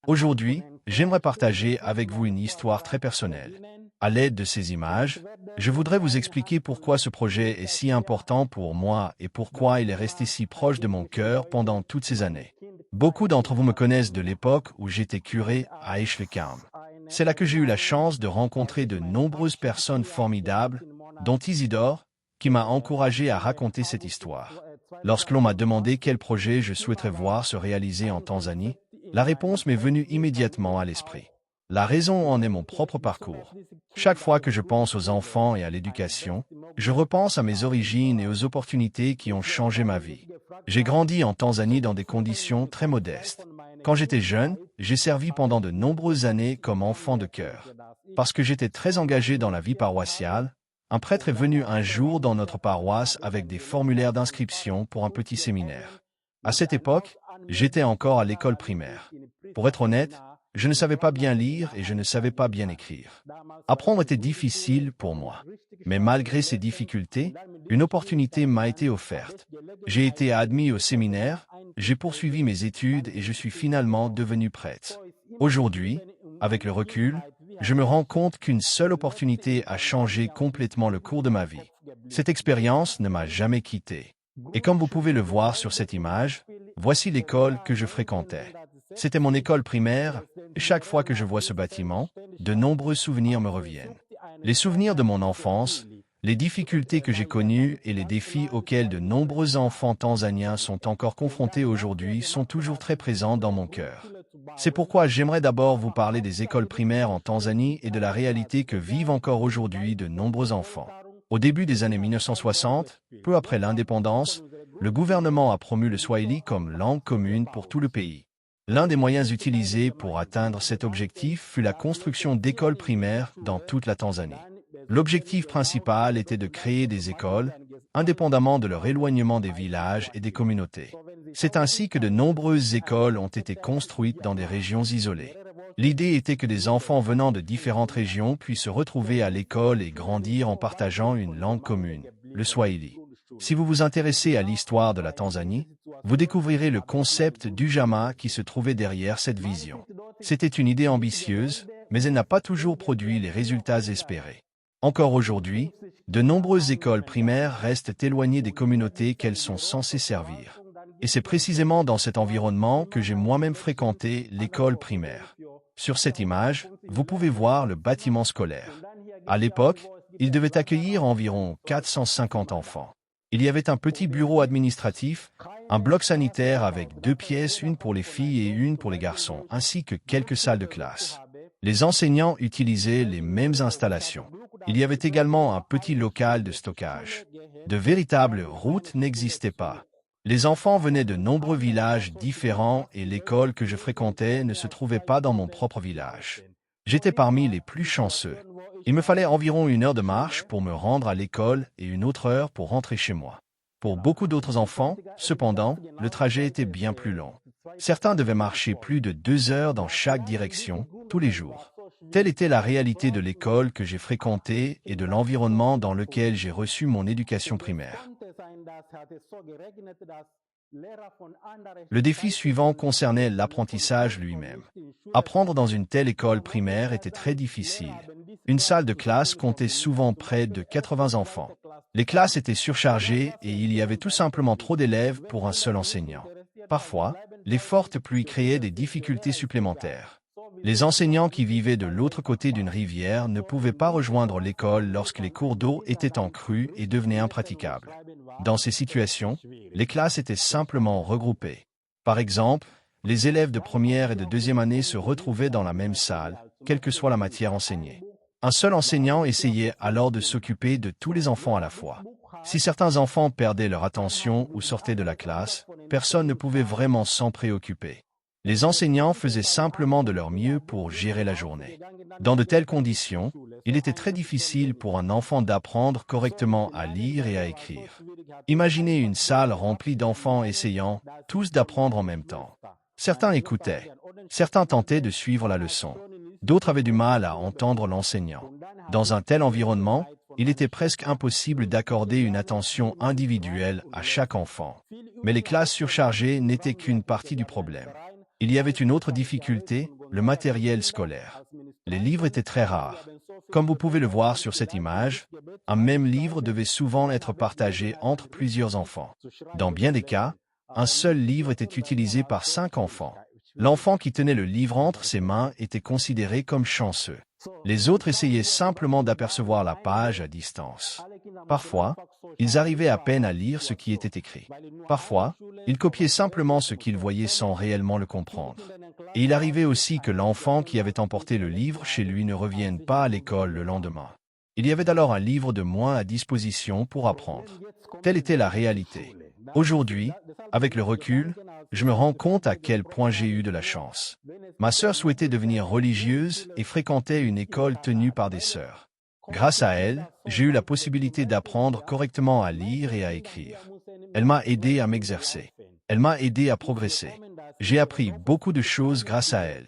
Aujourd'hui, j'aimerais partager avec vous une histoire très personnelle. À l'aide de ces images, je voudrais vous expliquer pourquoi ce projet est si important pour moi et pourquoi il est resté si proche de mon cœur pendant toutes ces années. Beaucoup d'entre vous me connaissent de l'époque où j'étais curé à Eschweiler. C'est là que j'ai eu la chance de rencontrer de nombreuses personnes formidables, dont Isidore, qui m'a encouragé à raconter cette histoire. Lorsque l'on m'a demandé quel projet je souhaiterais voir se réaliser en Tanzanie, la réponse m'est venue immédiatement à l'esprit. La raison en est mon propre parcours. Chaque fois que je pense aux enfants et à l'éducation, je repense à mes origines et aux opportunités qui ont changé ma vie. J'ai grandi en Tanzanie dans des conditions très modestes. Quand j'étais jeune, j'ai servi pendant de nombreuses années comme enfant de chœur. Parce que j'étais très engagé dans la vie paroissiale, un prêtre est venu un jour dans notre paroisse avec des formulaires d'inscription pour un petit séminaire. À cette époque, j'étais encore à l'école primaire. Pour être honnête, je ne savais pas bien lire et je ne savais pas bien écrire. Apprendre était difficile pour moi. Mais malgré ces difficultés, une opportunité m'a été offerte. J'ai été admis au séminaire, j'ai poursuivi mes études et je suis finalement devenu prêtre. Aujourd'hui, avec le recul, je me rends compte qu'une seule opportunité a changé complètement le cours de ma vie. Cette expérience ne m'a jamais quitté. Et comme vous pouvez le voir sur cette image, voici l'école que je fréquentais. C'était mon école primaire, et chaque fois que je vois ce bâtiment, de nombreux souvenirs me reviennent. Les souvenirs de mon enfance, les difficultés que j'ai connues et les défis auxquels de nombreux enfants tanzaniens sont encore confrontés aujourd'hui sont toujours très présents dans mon cœur. C'est pourquoi j'aimerais d'abord vous parler des écoles primaires en Tanzanie et de la réalité que vivent encore aujourd'hui de nombreux enfants. Au début des années 1960, peu après l'indépendance, le gouvernement a promu le swahili comme langue commune pour tout le pays. L'un des moyens utilisés pour atteindre cet objectif fut la construction d'écoles primaires dans toute la Tanzanie. L'objectif principal était de créer des écoles, indépendamment de leur éloignement des villages et des communautés. C'est ainsi que de nombreuses écoles ont été construites dans des régions isolées. L'idée était que des enfants venant de différentes régions puissent se retrouver à l'école et grandir en partageant une langue commune, le swahili. Si vous vous intéressez à l'histoire de la Tanzanie, vous découvrirez le concept d'Ujamaa qui se trouvait derrière cette vision. C'était une idée ambitieuse, mais elle n'a pas toujours produit les résultats espérés. Encore aujourd'hui, de nombreuses écoles primaires restent éloignées des communautés qu'elles sont censées servir. Et c'est précisément dans cet environnement que j'ai moi-même fréquenté l'école primaire. Sur cette image, vous pouvez voir le bâtiment scolaire. À l'époque, il devait accueillir environ 450 enfants. Il y avait un petit bureau administratif, un bloc sanitaire avec 2 pièces, une pour les filles et une pour les garçons, ainsi que quelques salles de classe. Les enseignants utilisaient les mêmes installations. Il y avait également un petit local de stockage. De véritables routes n'existaient pas. Les enfants venaient de nombreux villages différents et l'école que je fréquentais ne se trouvait pas dans mon propre village. J'étais parmi les plus chanceux. Il me fallait environ 1 heure de marche pour me rendre à l'école et 1 autre heure pour rentrer chez moi. Pour beaucoup d'autres enfants, cependant, le trajet était bien plus long. Certains devaient marcher plus de 2 heures dans chaque direction, tous les jours. Telle était la réalité de l'école que j'ai fréquentée et de l'environnement dans lequel j'ai reçu mon éducation primaire. Le défi suivant concernait l'apprentissage lui-même. Apprendre dans une telle école primaire était très difficile. Une salle de classe comptait souvent près de 80 enfants. Les classes étaient surchargées et il y avait tout simplement trop d'élèves pour un seul enseignant. Parfois, les fortes pluies créaient des difficultés supplémentaires. Les enseignants qui vivaient de l'autre côté d'une rivière ne pouvaient pas rejoindre l'école lorsque les cours d'eau étaient en crue et devenaient impraticables. Dans ces situations, les classes étaient simplement regroupées. Par exemple, les élèves de première et de deuxième année se retrouvaient dans la même salle, quelle que soit la matière enseignée. Un seul enseignant essayait alors de s'occuper de tous les enfants à la fois. Si certains enfants perdaient leur attention ou sortaient de la classe, personne ne pouvait vraiment s'en préoccuper. Les enseignants faisaient simplement de leur mieux pour gérer la journée. Dans de telles conditions, il était très difficile pour un enfant d'apprendre correctement à lire et à écrire. Imaginez une salle remplie d'enfants essayant, tous d'apprendre en même temps. Certains écoutaient, certains tentaient de suivre la leçon, d'autres avaient du mal à entendre l'enseignant. Dans un tel environnement, il était presque impossible d'accorder une attention individuelle à chaque enfant. Mais les classes surchargées n'étaient qu'une partie du problème. Il y avait une autre difficulté, le matériel scolaire. Les livres étaient très rares. Comme vous pouvez le voir sur cette image, un même livre devait souvent être partagé entre plusieurs enfants. Dans bien des cas, un seul livre était utilisé par 5 enfants. L'enfant qui tenait le livre entre ses mains était considéré comme chanceux. Les autres essayaient simplement d'apercevoir la page à distance. Parfois, ils arrivaient à peine à lire ce qui était écrit. Parfois, ils copiaient simplement ce qu'ils voyaient sans réellement le comprendre. Et il arrivait aussi que l'enfant qui avait emporté le livre chez lui ne revienne pas à l'école le lendemain. Il y avait alors un livre de moins à disposition pour apprendre. Telle était la réalité. Aujourd'hui, avec le recul, je me rends compte à quel point j'ai eu de la chance. Ma sœur souhaitait devenir religieuse et fréquentait une école tenue par des sœurs. Grâce à elle, j'ai eu la possibilité d'apprendre correctement à lire et à écrire. Elle m'a aidé à m'exercer. Elle m'a aidé à progresser. J'ai appris beaucoup de choses grâce à elle.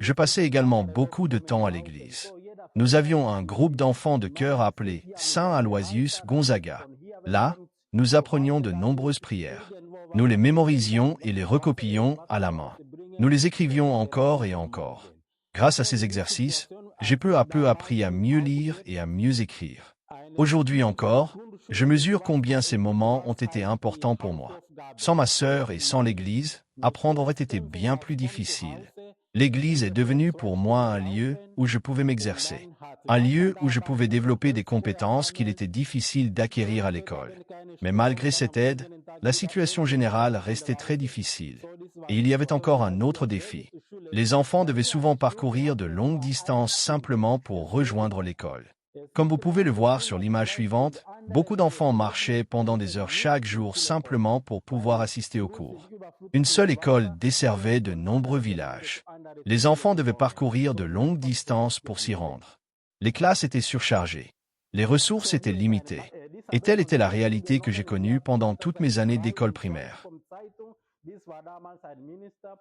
Je passais également beaucoup de temps à l'église. Nous avions un groupe d'enfants de cœur appelé Saint Aloysius Gonzaga. Là, nous apprenions de nombreuses prières. Nous les mémorisions et les recopions à la main. Nous les écrivions encore et encore. Grâce à ces exercices, j'ai peu à peu appris à mieux lire et à mieux écrire. Aujourd'hui encore, je mesure combien ces moments ont été importants pour moi. Sans ma sœur et sans l'Église, apprendre aurait été bien plus difficile. L'Église est devenue pour moi un lieu où je pouvais m'exercer, un lieu où je pouvais développer des compétences qu'il était difficile d'acquérir à l'école. Mais malgré cette aide, la situation générale restait très difficile. Et il y avait encore un autre défi. Les enfants devaient souvent parcourir de longues distances simplement pour rejoindre l'école. Comme vous pouvez le voir sur l'image suivante, beaucoup d'enfants marchaient pendant des heures chaque jour simplement pour pouvoir assister aux cours. Une seule école desservait de nombreux villages. Les enfants devaient parcourir de longues distances pour s'y rendre. Les classes étaient surchargées. Les ressources étaient limitées. Et telle était la réalité que j'ai connue pendant toutes mes années d'école primaire.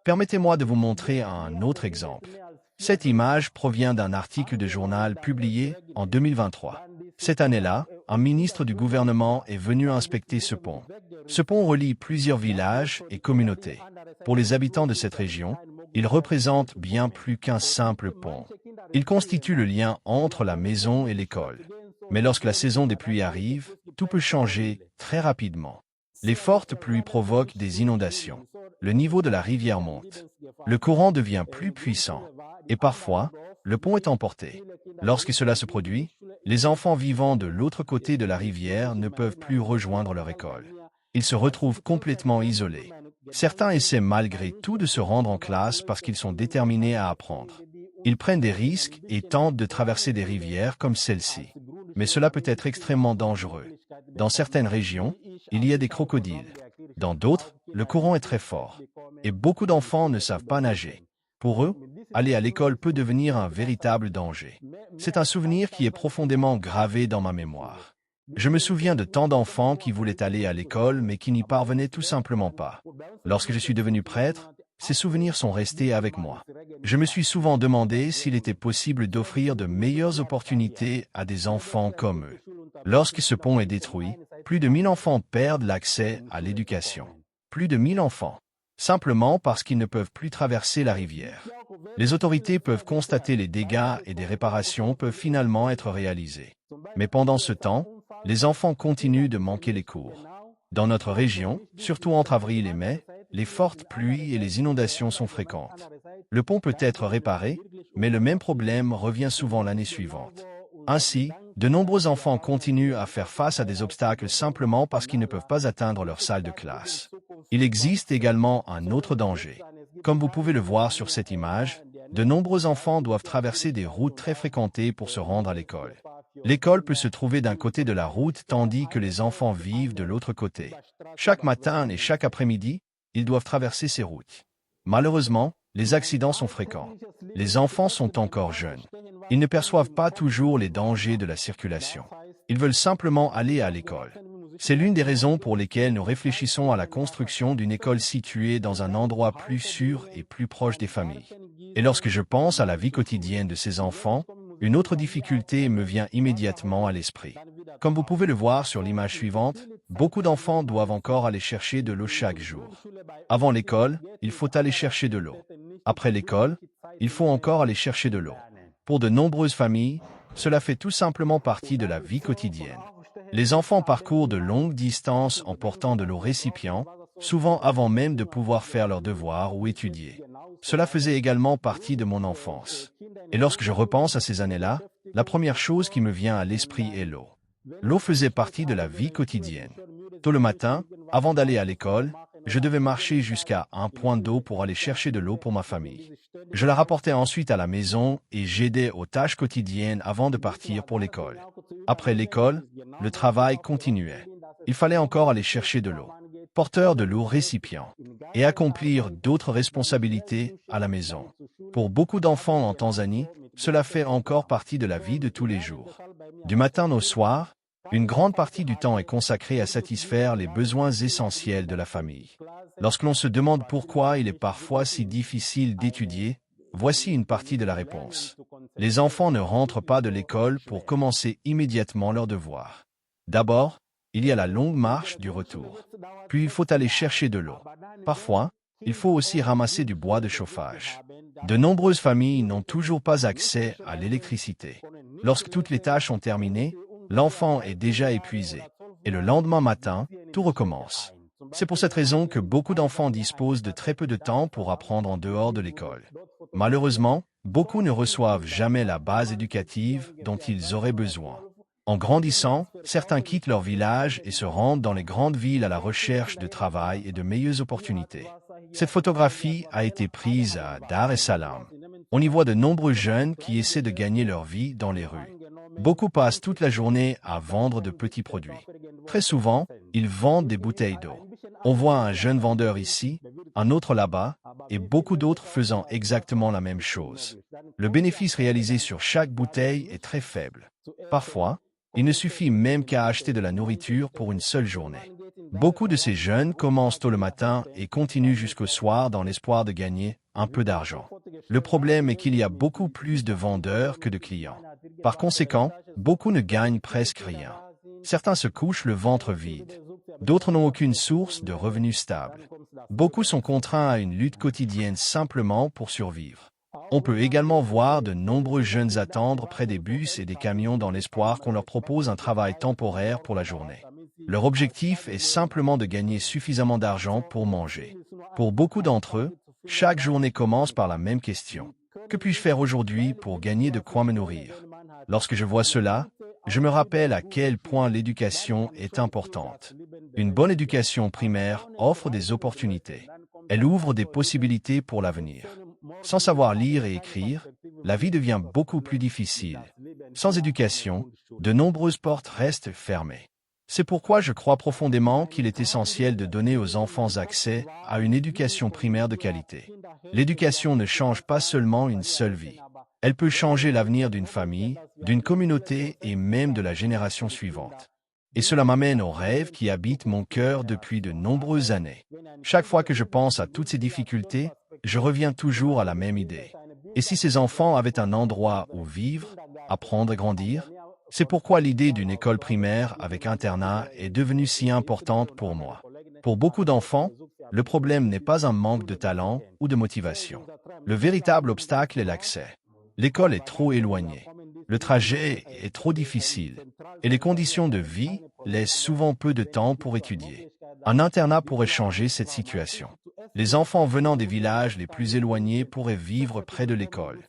Permettez-moi de vous montrer un autre exemple. Cette image provient d'un article de journal publié en 2023. Cette année-là, un ministre du gouvernement est venu inspecter ce pont. Ce pont relie plusieurs villages et communautés. Pour les habitants de cette région, il représente bien plus qu'un simple pont. Il constitue le lien entre la maison et l'école. Mais lorsque la saison des pluies arrive, tout peut changer très rapidement. Les fortes pluies provoquent des inondations. Le niveau de la rivière monte. Le courant devient plus puissant. Et parfois, le pont est emporté. Lorsque cela se produit, les enfants vivant de l'autre côté de la rivière ne peuvent plus rejoindre leur école. Ils se retrouvent complètement isolés. Certains essaient malgré tout de se rendre en classe parce qu'ils sont déterminés à apprendre. Ils prennent des risques et tentent de traverser des rivières comme celle-ci. Mais cela peut être extrêmement dangereux. Dans certaines régions, il y a des crocodiles. Dans d'autres, le courant est très fort. Et beaucoup d'enfants ne savent pas nager. Pour eux, aller à l'école peut devenir un véritable danger. C'est un souvenir qui est profondément gravé dans ma mémoire. Je me souviens de tant d'enfants qui voulaient aller à l'école mais qui n'y parvenaient tout simplement pas. Lorsque je suis devenu prêtre, ces souvenirs sont restés avec moi. Je me suis souvent demandé s'il était possible d'offrir de meilleures opportunités à des enfants comme eux. Lorsque ce pont est détruit, plus de 1000 enfants perdent l'accès à l'éducation. Plus de 1000 enfants. Simplement parce qu'ils ne peuvent plus traverser la rivière. Les autorités peuvent constater les dégâts et des réparations peuvent finalement être réalisées. Mais pendant ce temps, les enfants continuent de manquer les cours. Dans notre région, surtout entre avril et mai, les fortes pluies et les inondations sont fréquentes. Le pont peut être réparé, mais le même problème revient souvent l'année suivante. Ainsi, de nombreux enfants continuent à faire face à des obstacles simplement parce qu'ils ne peuvent pas atteindre leur salle de classe. Il existe également un autre danger. Comme vous pouvez le voir sur cette image, de nombreux enfants doivent traverser des routes très fréquentées pour se rendre à l'école. L'école peut se trouver d'un côté de la route tandis que les enfants vivent de l'autre côté. Chaque matin et chaque après-midi, ils doivent traverser ces routes. Malheureusement, les accidents sont fréquents. Les enfants sont encore jeunes. Ils ne perçoivent pas toujours les dangers de la circulation. Ils veulent simplement aller à l'école. C'est l'une des raisons pour lesquelles nous réfléchissons à la construction d'une école située dans un endroit plus sûr et plus proche des familles. Et lorsque je pense à la vie quotidienne de ces enfants, Une autre difficulté me vient immédiatement à l'esprit. Comme vous pouvez le voir sur l'image suivante, beaucoup d'enfants doivent encore aller chercher de l'eau chaque jour. Avant l'école, il faut aller chercher de l'eau. Après l'école, il faut encore aller chercher de l'eau. Pour de nombreuses familles, cela fait tout simplement partie de la vie quotidienne. Les enfants parcourent de longues distances en portant de l'eau récipient, souvent avant même de pouvoir faire leurs devoirs ou étudier. Cela faisait également partie de mon enfance. Et lorsque je repense à ces années-là, la première chose qui me vient à l'esprit est l'eau. L'eau faisait partie de la vie quotidienne. Tôt le matin, avant d'aller à l'école, je devais marcher jusqu'à un point d'eau pour aller chercher de l'eau pour ma famille. Je la rapportais ensuite à la maison et j'aidais aux tâches quotidiennes avant de partir pour l'école. Après l'école, le travail continuait. Il fallait encore aller chercher de l'eau, porteur de l'eau récipient, et accomplir d'autres responsabilités à la maison. Pour beaucoup d'enfants en Tanzanie, cela fait encore partie de la vie de tous les jours. Du matin au soir, une grande partie du temps est consacrée à satisfaire les besoins essentiels de la famille. Lorsque l'on se demande pourquoi il est parfois si difficile d'étudier, voici une partie de la réponse. Les enfants ne rentrent pas de l'école pour commencer immédiatement leurs devoirs. D'abord, il y a la longue marche du retour. Puis il faut aller chercher de l'eau. Parfois, il faut aussi ramasser du bois de chauffage. De nombreuses familles n'ont toujours pas accès à l'électricité. Lorsque toutes les tâches sont terminées, l'enfant est déjà épuisé. Et le lendemain matin, tout recommence. C'est pour cette raison que beaucoup d'enfants disposent de très peu de temps pour apprendre en dehors de l'école. Malheureusement, beaucoup ne reçoivent jamais la base éducative dont ils auraient besoin. En grandissant, certains quittent leur village et se rendent dans les grandes villes à la recherche de travail et de meilleures opportunités. Cette photographie a été prise à Dar es Salaam. On y voit de nombreux jeunes qui essaient de gagner leur vie dans les rues. Beaucoup passent toute la journée à vendre de petits produits. Très souvent, ils vendent des bouteilles d'eau. On voit un jeune vendeur ici, un autre là-bas, et beaucoup d'autres faisant exactement la même chose. Le bénéfice réalisé sur chaque bouteille est très faible. Parfois, il ne suffit même qu'à acheter de la nourriture pour une seule journée. Beaucoup de ces jeunes commencent tôt le matin et continuent jusqu'au soir dans l'espoir de gagner un peu d'argent. Le problème est qu'il y a beaucoup plus de vendeurs que de clients. Par conséquent, beaucoup ne gagnent presque rien. Certains se couchent le ventre vide. D'autres n'ont aucune source de revenus stable. Beaucoup sont contraints à une lutte quotidienne simplement pour survivre. On peut également voir de nombreux jeunes attendre près des bus et des camions dans l'espoir qu'on leur propose un travail temporaire pour la journée. Leur objectif est simplement de gagner suffisamment d'argent pour manger. Pour beaucoup d'entre eux, chaque journée commence par la même question. Que puis-je faire aujourd'hui pour gagner de quoi me nourrir? Lorsque je vois cela, je me rappelle à quel point l'éducation est importante. Une bonne éducation primaire offre des opportunités. Elle ouvre des possibilités pour l'avenir. Sans savoir lire et écrire, la vie devient beaucoup plus difficile. Sans éducation, de nombreuses portes restent fermées. C'est pourquoi je crois profondément qu'il est essentiel de donner aux enfants accès à une éducation primaire de qualité. L'éducation ne change pas seulement une seule vie. Elle peut changer l'avenir d'une famille, d'une communauté et même de la génération suivante. Et cela m'amène au rêve qui habite mon cœur depuis de nombreuses années. Chaque fois que je pense à toutes ces difficultés, je reviens toujours à la même idée. Et si ces enfants avaient un endroit où vivre, apprendre et grandir? C'est pourquoi l'idée d'une école primaire avec internat est devenue si importante pour moi. Pour beaucoup d'enfants, le problème n'est pas un manque de talent ou de motivation. Le véritable obstacle est l'accès. L'école est trop éloignée. Le trajet est trop difficile. Et les conditions de vie laissent souvent peu de temps pour étudier. Un internat pourrait changer cette situation. Les enfants venant des villages les plus éloignés pourraient vivre près de l'école.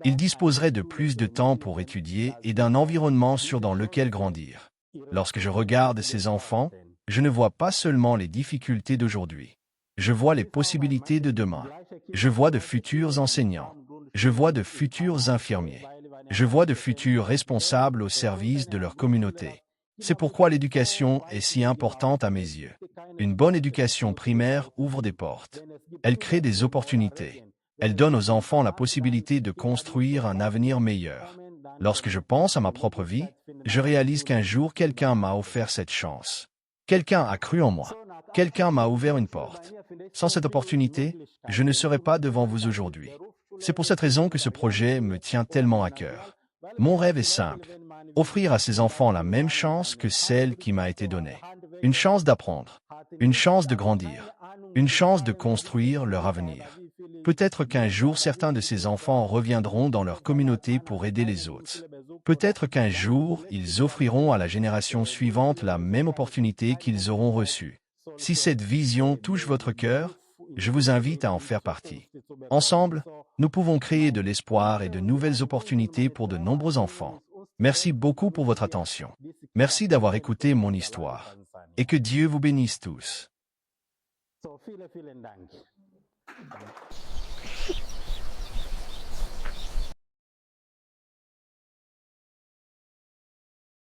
Ils disposeraient de plus de temps pour étudier et d'un environnement sûr dans lequel grandir. Lorsque je regarde ces enfants, je ne vois pas seulement les difficultés d'aujourd'hui. Je vois les possibilités de demain. Je vois de futurs enseignants. Je vois de futurs infirmiers. Je vois de futurs responsables au service de leur communauté. C'est pourquoi l'éducation est si importante à mes yeux. Une bonne éducation primaire ouvre des portes. Elle crée des opportunités. Elle donne aux enfants la possibilité de construire un avenir meilleur. Lorsque je pense à ma propre vie, je réalise qu'un jour quelqu'un m'a offert cette chance. Quelqu'un a cru en moi. Quelqu'un m'a ouvert une porte. Sans cette opportunité, je ne serais pas devant vous aujourd'hui. C'est pour cette raison que ce projet me tient tellement à cœur. Mon rêve est simple. Offrir à ces enfants la même chance que celle qui m'a été donnée. Une chance d'apprendre. Une chance de grandir. Une chance de construire leur avenir. Peut-être qu'un jour certains de ces enfants reviendront dans leur communauté pour aider les autres. Peut-être qu'un jour ils offriront à la génération suivante la même opportunité qu'ils auront reçue. Si cette vision touche votre cœur, je vous invite à en faire partie. Ensemble, nous pouvons créer de l'espoir et de nouvelles opportunités pour de nombreux enfants. Merci beaucoup pour votre attention. Merci d'avoir écouté mon histoire. Et que Dieu vous bénisse tous.